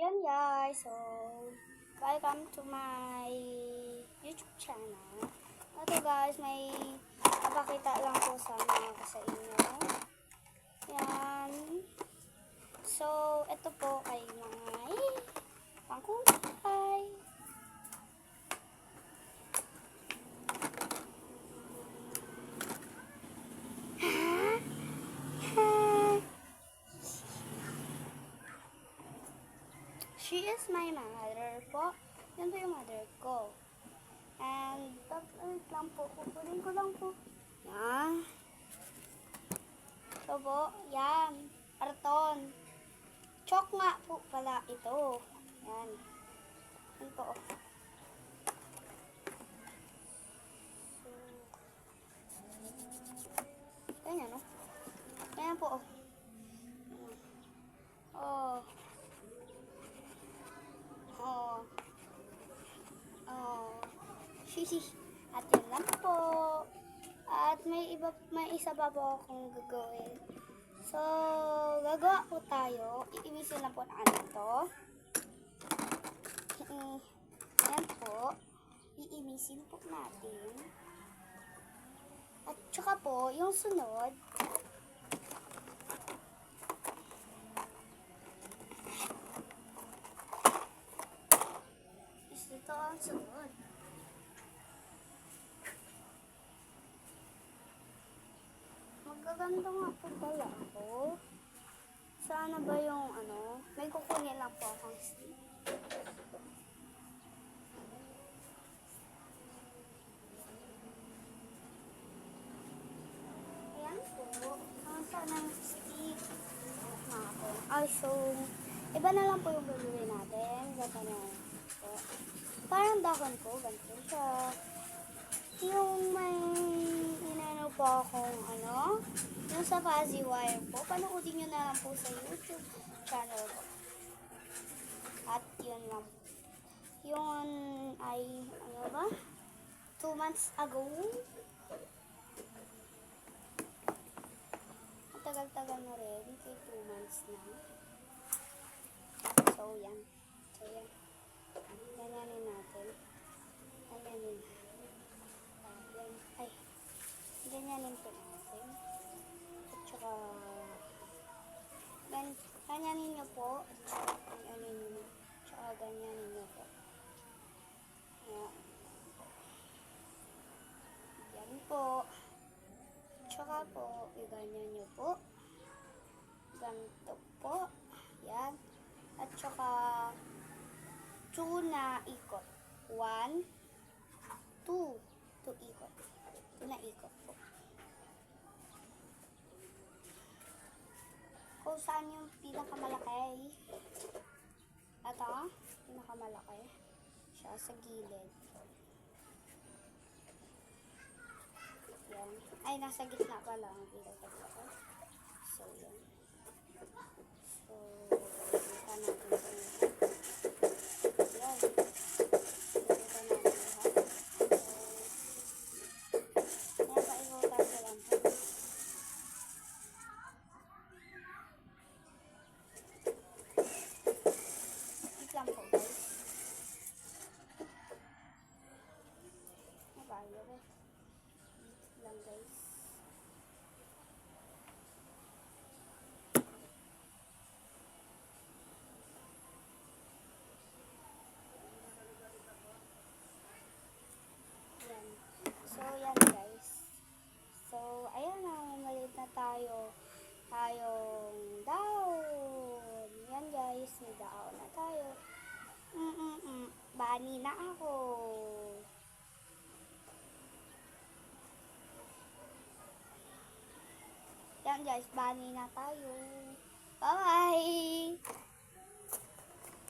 Yan guys, so welcome to my YouTube channel. Ito guys, may napakita lang po sana ako sa inyo. Yan. So, ito po ay mga pangkulay. She is my mother po. Yan po yung mother ko. And, wait lang po. Kukunin ko lang po. Yan. So po, yan. Karton. Chalk nga po pala ito. Yan. Yan po. So, ganyan, no? Ganyan po. Oh. At yun lang po. At may isa pa po akong gagawin. So, gagawa po tayo. Iimisin lang po natin to. Ayan po. Iimisin po natin. At saka po, yung sunod, ito ang sunod. Magaganda nga po pala ako. Sana ba yung may kukunin lang po akong stick. Ayan po. Sana yung stick. Ay, so, iba na lang po yung gagawin natin. Gata na po. Parang dahon po, ganito siya. Yung may inano po akong yung sa fuzzy wire po, panoodin nyo na lang po sa YouTube channel ko. At yun lang. Yun ay, 2 months ago. Matagal-tagal na rin, kay 2 months na. So, yan. Ganyanin natin. Ganyanin po natin. At saka, ganyanin nyo po. At saka, ganyanin nyo po. Yan po. At saka po, iganyan nyo po. Ganito po. Yan. At saka, 2 na ikot. 1, 2 ikot. 2 na ikot po. Kung saan yung pinakamalaki. Ito, pinakamalaki. Siya sa gilid. Yan. Ay, nasa gitna pala ang pinakamalaki. So, yan. So, kita natin ito. Lang guys. Yan. So yan guys. So ayan na, maliit na tayong daon. Yan guys, may daon na tayo. Bani na ako. Yan guys, bani na tayo. Bye!